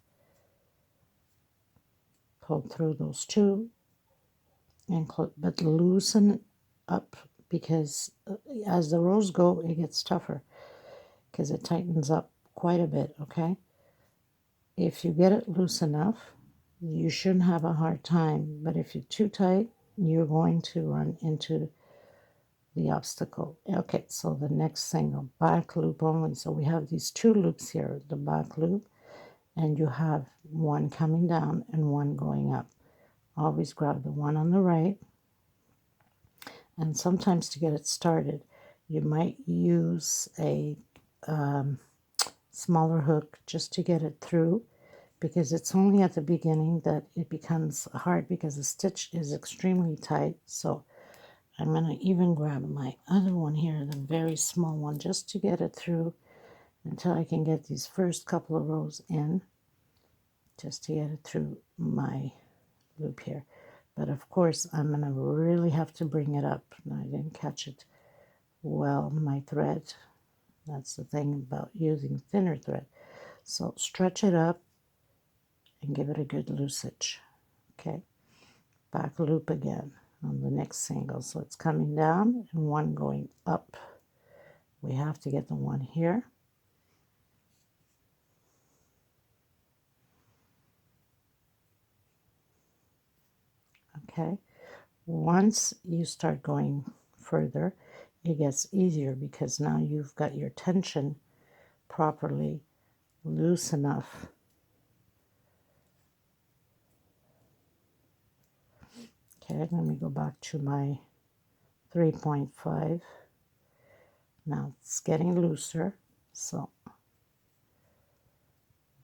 pull through those two, and but loosen up, because as the rows go it gets tougher because it tightens up quite a bit. Okay, if you get it loose enough you shouldn't have a hard time, but if you're too tight you're going to run into the obstacle. Okay, so the next single, back loop only. So we have these two loops here, the back loop, and you have one coming down and one going up. Always grab the one on the right, and sometimes to get it started you might use a smaller hook just to get it through, because it's only at the beginning that it becomes hard because the stitch is extremely tight. So I'm going to even grab my other one here, the very small one, just to get it through until I can get these first couple of rows in, just to get it through my loop here. But of course I'm going to really have to bring it up. I didn't catch it well, my thread. That's the thing about using thinner thread. So stretch it up and give it a good loosage. Okay, back loop again on the next single. So it's coming down and one going up. We have to get the one here. Okay, once you start going further it gets easier because now you've got your tension properly loose enough. Okay, let me go back to my 3.5. Now it's getting looser, so it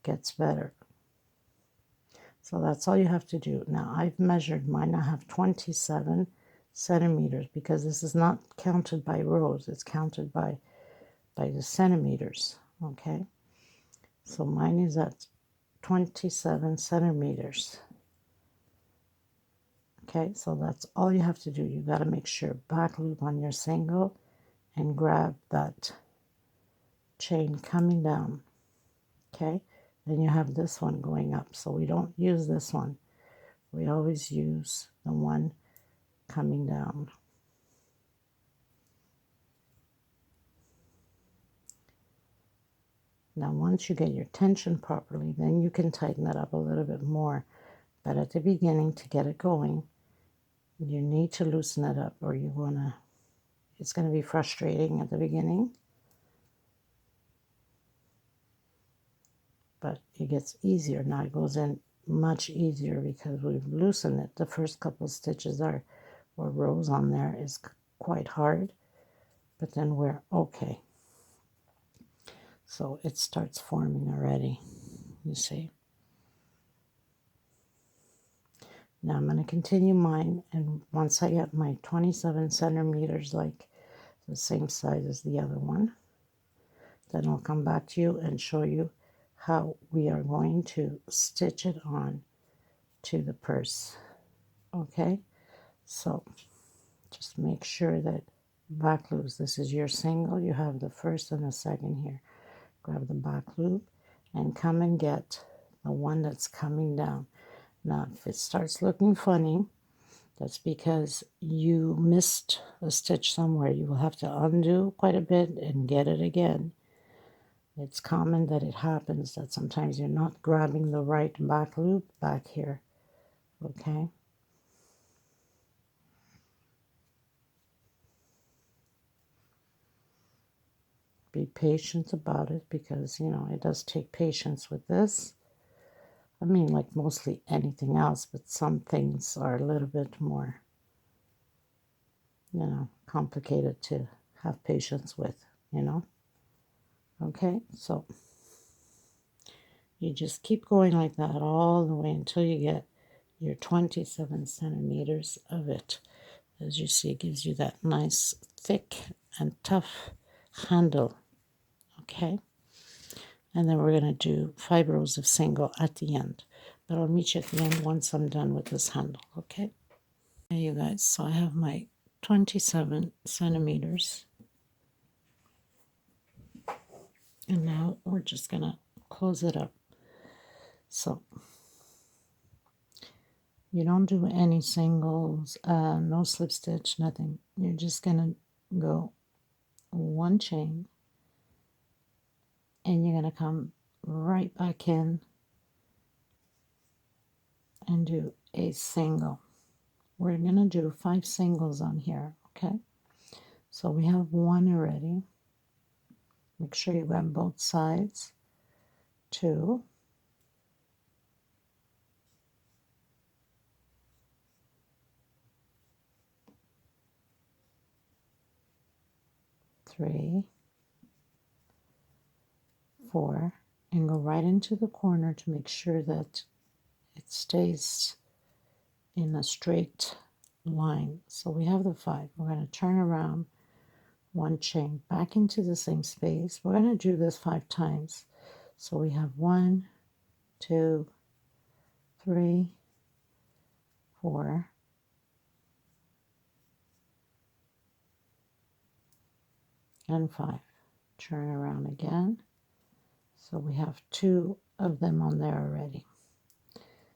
gets better. So that's all you have to do. Now I've measured mine. I have 27 centimeters because this is not counted by rows. It's counted by the centimeters. Okay. So mine is at 27 centimeters. Okay. So that's all you have to do. You got to make sure back loop on your single and grab that chain coming down. Okay. Then you have this one going up. So we don't use this one. We always use the one coming down. Now once you get your tension properly, then you can tighten it up a little bit more. But at the beginning, to get it going, you need to loosen it up, or it's gonna be frustrating at the beginning. But it gets easier. Now it goes in much easier because we've loosened it. The first couple of stitches or rows on there is quite hard, but then we're okay. So it starts forming already, you see. Now I'm going to continue mine, and once I get my 27 centimeters, like the same size as the other one, then I'll come back to you and show you how we are going to stitch it on to the purse. Okay, so just make sure that back loops, this is your single, you have the first and the second here. Grab the back loop and come and get the one that's coming down. Now if it starts looking funny, that's because you missed a stitch somewhere. You will have to undo quite a bit and get it again. It's common that it happens that sometimes you're not grabbing the right back loop back here. Okay. Be patient about it because, you know, it does take patience with this. I mean, like mostly anything else, but some things are a little bit more, you know, complicated to have patience with, you know. Okay, so you just keep going like that all the way until you get your 27 centimeters of it. As you see, it gives you that nice, thick and tough handle. Okay, and then we're going to do 5 rows of single at the end. But I'll meet you at the end once I'm done with this handle. Okay, hey you guys, so I have my 27 centimeters And now we're just going to close it up. So you don't do any singles, no slip stitch, nothing. You're just going to go one chain, and you're going to come right back in and do a single. We're going to do 5 singles on here, okay? So we have one already. Make sure you grab both sides. 2, 3, 4, and go right into the corner to make sure that it stays in a straight line. So we have the 5. We're going to turn around, one chain back into the same space. We're going to do this 5 times. So we have 1, 2, 3, 4, and 5. Turn around again. So we have 2 of them on there already.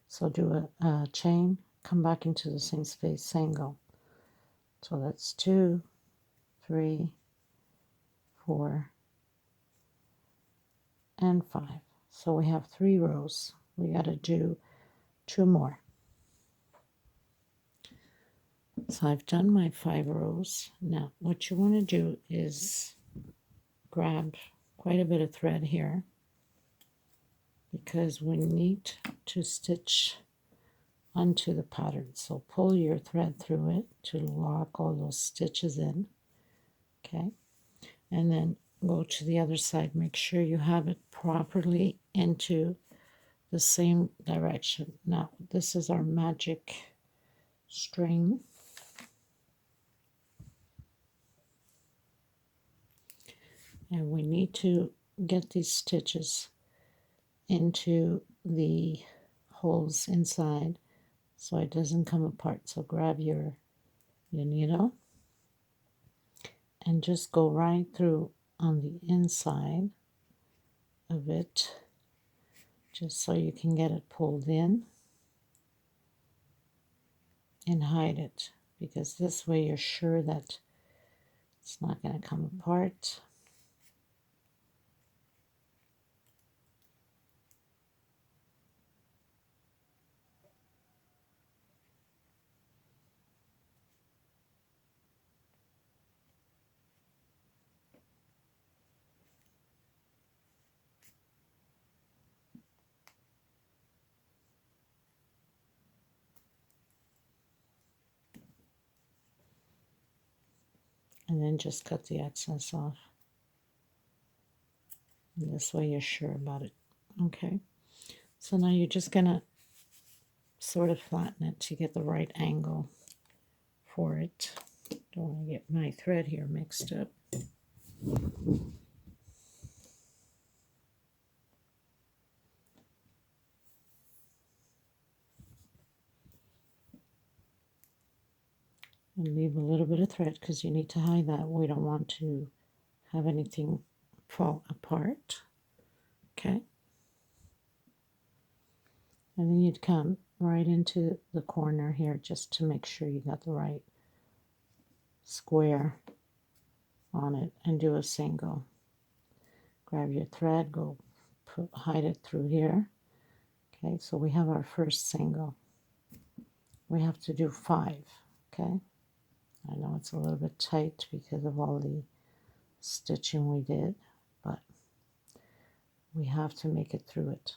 So do a chain, come back into the same space, single. So that's 2, 3, 4, and 5. So we have 3 rows. We got to do 2 more. So I've done my 5 rows. Now what you want to do is grab quite a bit of thread here, because we need to stitch onto the pattern. So pull your thread through it to lock all those stitches in, okay? And then go to the other side. Make sure you have it properly into the same direction. Now this is our magic string. And we need to get these stitches into the holes inside so it doesn't come apart. So grab your needle and just go right through on the inside of it, just so you can get it pulled in and hide it, because this way you're sure that it's not going to come apart. And then just cut the excess off. And this way you're sure about it. Okay, so now you're just going to sort of flatten it to get the right angle for it. Don't want to get my thread here mixed up. And leave a little bit of thread because you need to hide that. We don't want to have anything fall apart. Okay. And then you'd come right into the corner here just to make sure you got the right square on it, and do a single. Grab your thread, go hide it through here. Okay, so we have our first single. We have to do 5. Okay. I know it's a little bit tight because of all the stitching we did, but we have to make it through it.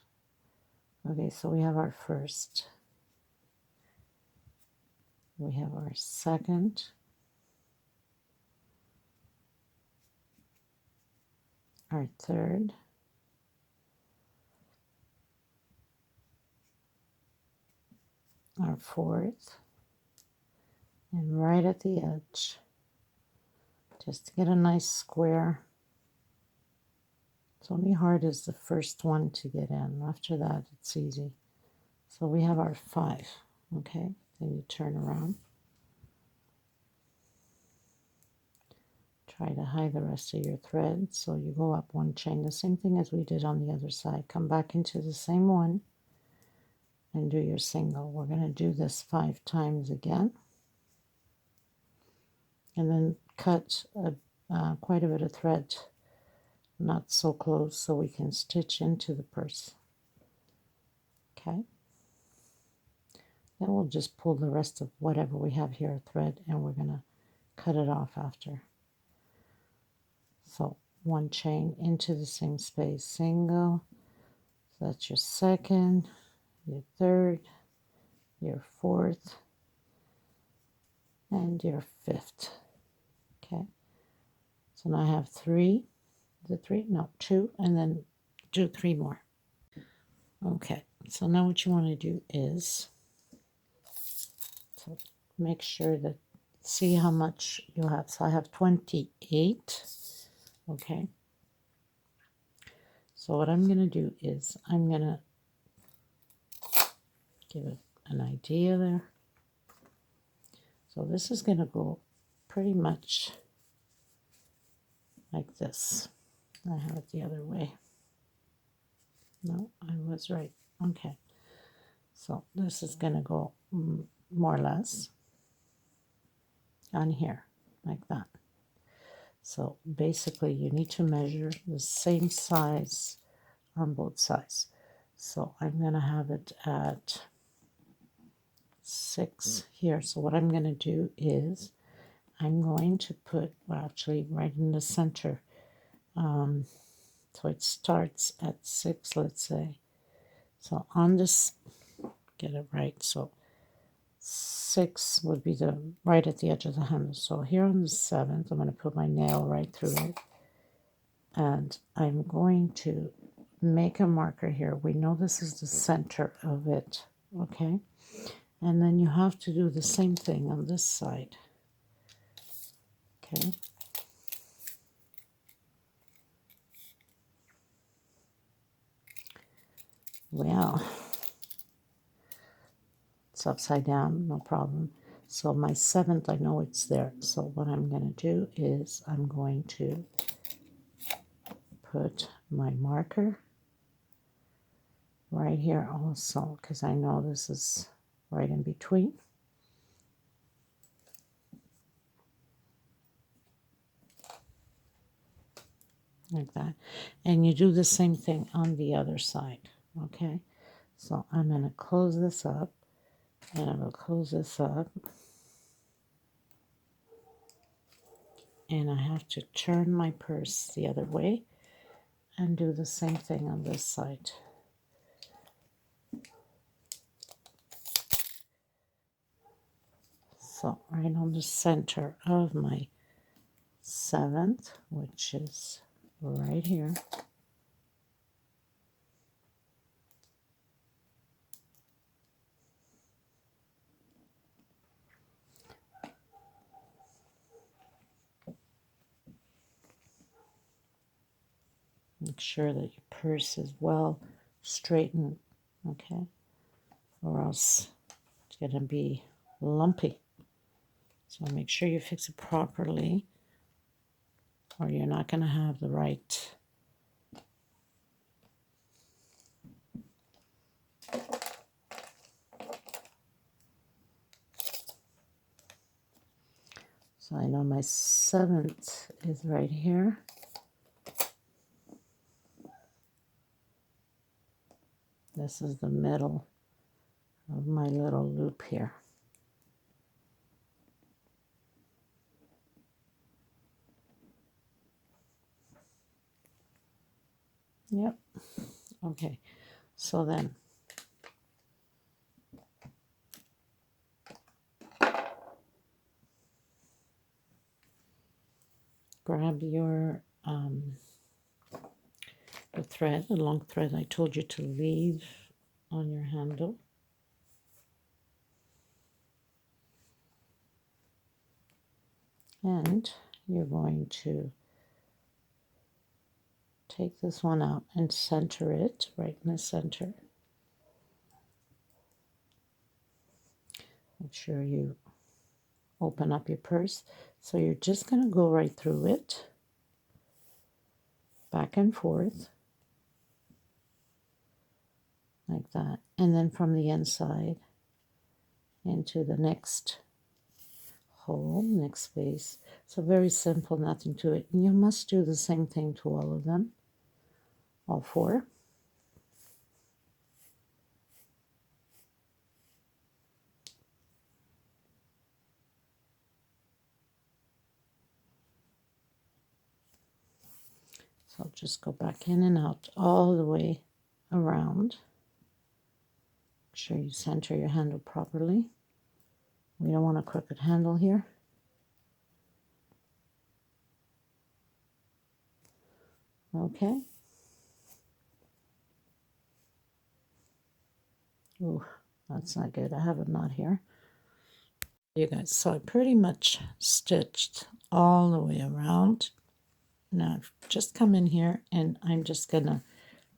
Okay, so we have our first, we have our second, our third, our fourth, and right at the edge, just to get a nice square. It's only hard as the first one to get in. After that, it's easy. So we have our 5, okay? Then you turn around. Try to hide the rest of your thread. So you go up one chain, the same thing as we did on the other side. Come back into the same one and do your single. We're going to do this 5 times again. And then cut quite a bit of thread, not so close, so we can stitch into the purse. Okay. Then we'll just pull the rest of whatever we have here, thread, and we're going to cut it off after. So one chain into the same space, single. So that's your second, your third, your fourth, and your fifth. Okay. So now I have 3. Is it 3? No, 2, and then do 3 more. Okay. So now what you want to do is make sure that, see how much you have. So I have 28. Okay. So what I'm going to do is I'm going to give it an idea there. So this is going to go pretty much like this. I have it the other way. No, I was right. Okay. So this is going to go more or less on here, like that. So basically you need to measure the same size on both sides. So I'm going to have it at 6 here. So what I'm going to do is I'm going to put, well, actually right in the center. So it starts at 6, let's say. So on this, get it right. So 6 would be the right at the edge of the handle. So here on the 7th, I'm going to put my nail right through it. And I'm going to make a marker here. We know this is the center of it. Okay. And then you have to do the same thing on this side. Okay. Well, it's upside down, no problem. So my 7th, I know it's there. So what I'm going to do is I'm going to put my marker right here also, because I know this is right in between. Like that. And you do the same thing on the other side. Okay. So I'm going to close this up, and I will close this up. And I have to turn my purse the other way and do the same thing on this side. So right on the center of my 7th, which is right here. Make sure that your purse is well straightened, okay? Or else it's going to be lumpy. So make sure you fix it properly, or you're not going to have the right So I know my 7th is right here. This is the middle of my little loop here. Yep. Okay. So then grab your the thread, the long thread I told you to leave on your handle. And you're going to take this one out and center it right in the center. Make sure you open up your purse. So you're just going to go right through it, back and forth, like that. And then from the inside into the next hole, next space. So very simple, nothing to it. And you must do the same thing to all of them, all four. So I'll just go back in and out all the way around. Make sure you center your handle properly. We don't want a crooked handle here. Okay. Ooh, that's not good. I have a knot here. You guys, so I pretty much stitched all the way around. Now I've just come in here and I'm just gonna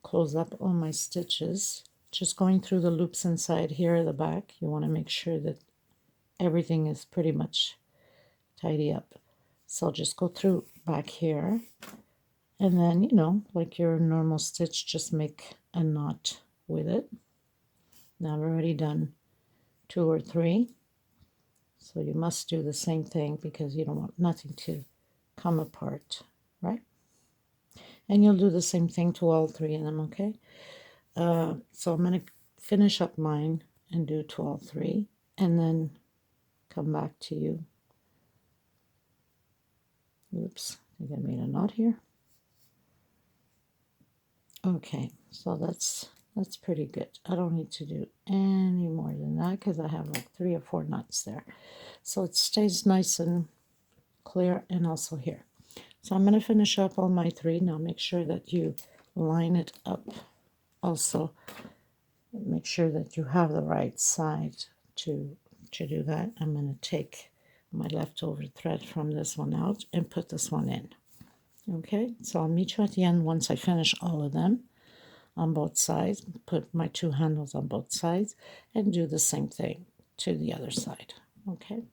close up all my stitches, just going through the loops inside here at the back. You want to make sure that everything is pretty much tidy up. So I'll just go through back here, and then, you know, like your normal stitch, just make a knot with it. Now I've already done 2 or 3, so you must do the same thing because you don't want nothing to come apart, right? And you'll do the same thing to all 3 of them, okay? So I'm going to finish up mine and do to all 3, and then come back to you. Oops, I think I made a knot here. Okay, so that's pretty good. I don't need to do any more than that because I have like 3 or 4 knots there. So it stays nice and clear, and also here. So I'm going to finish up all my 3. Now make sure that you line it up. Also, make sure that you have the right side to do that. I'm going to take my leftover thread from this one out and put this one in. Okay, so I'll meet you at the end once I finish all of them on both sides, put my 2 handles on both sides, and do the same thing to the other side. Okay.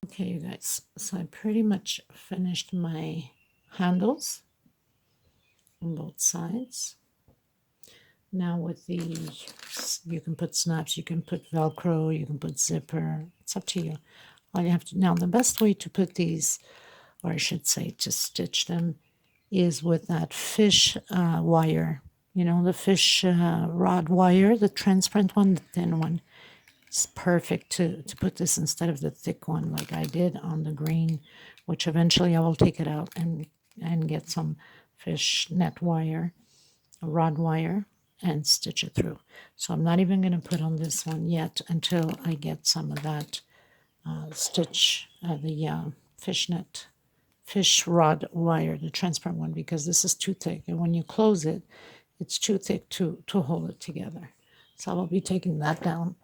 Okay, you guys, so I pretty much finished my handles on both sides. Now with the, you can put snaps, you can put velcro, you can put zipper, it's up to you. All you have to, now the best way to put these, or I should say to stitch them, is with that fish wire, you know, the fish rod wire, the transparent one, the thin one. It's perfect to put this instead of the thick one like I did on the green, which eventually I will take it out and get some fish net wire, a rod wire, and stitch it through. So I'm not even going to put on this one yet until I get some of that stitch, the fish rod wire, the transparent one, because this is too thick, and when you close it, it's too thick to hold it together. So I will be taking that down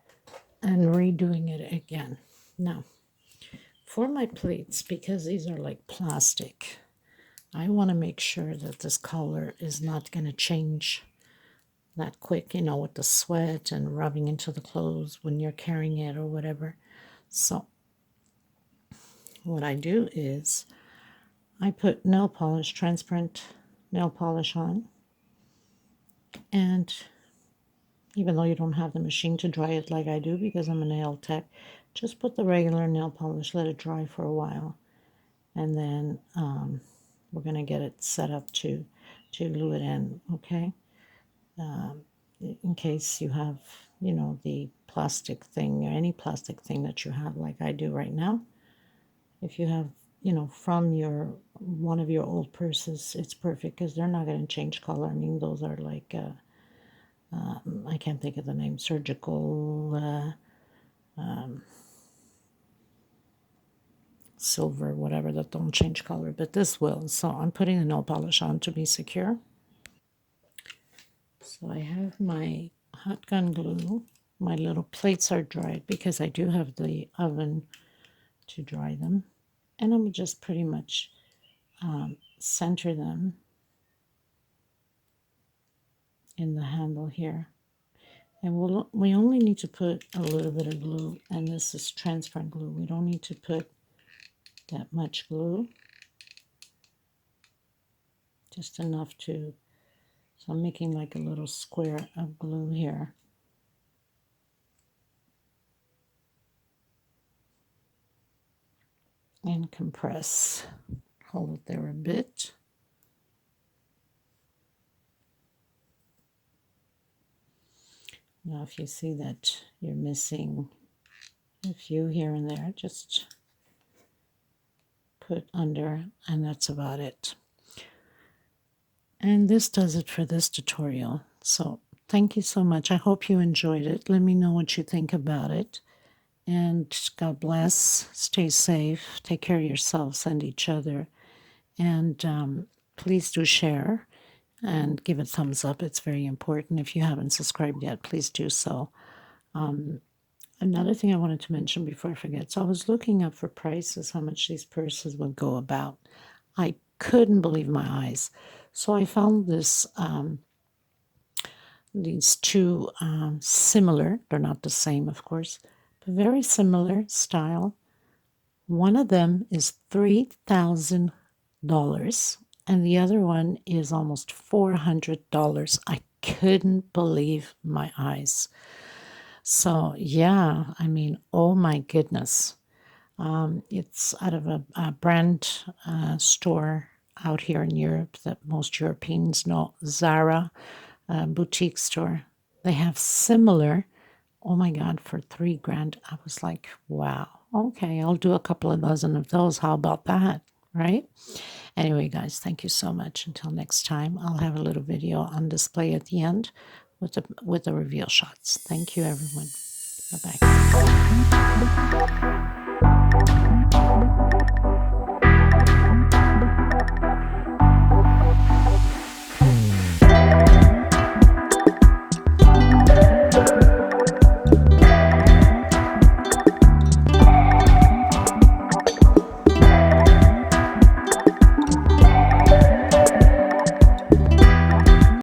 and redoing it again. Now, for my plates, because these are like plastic, I want to make sure that this color is not going to change that quick, you know, with the sweat and rubbing into the clothes when you're carrying it or whatever. So what I do is I put nail polish, transparent nail polish on, and even though you don't have the machine to dry it like I do because I'm a nail tech, just put the regular nail polish, let it dry for a while, and then we're going to get it set up to glue it in, okay? In case you have, you know, the plastic thing or any plastic thing that you have like I do right now. If you have, you know, from your one of your old purses, it's perfect because they're not going to change color. I mean, those are like I can't think of the name, surgical silver, whatever, that don't change color, but this will. So I'm putting the nail polish on to be secure. So I have my hot gun glue. My little plates are dried because I do have the oven to dry them. And I'm just pretty much center them in the handle here. And we only need to put a little bit of glue, and this is transparent glue. We don't need to put that much glue, just enough to, so I'm making like a little square of glue here. And compress. Hold it there a bit. Now if you see that you're missing a few here and there, just put under, and that's about it. And this does it for this tutorial. So thank you so much. I hope you enjoyed it. Let me know what you think about it. And God bless. Stay safe. Take care of yourselves and each other. And please do share and give a thumbs up. It's very important. If you haven't subscribed yet, please do so. Another thing I wanted to mention before I forget. So I was looking up for prices, how much these purses would go about. I couldn't believe my eyes. So I found these two similar. They're not the same, of course, but very similar style. One of them is $3,000, and the other one is almost $400. I couldn't believe my eyes. So yeah, I mean, oh my goodness. It's out of a brand store out here in Europe that most Europeans know, Zara boutique store. They have similar, oh my God, for $3,000. I was like, wow, okay, I'll do a couple of dozen of those. How about that, right? Anyway, guys, thank you so much. Until next time, I'll have a little video on display at the end with the reveal shots. Thank you, everyone. Bye-bye.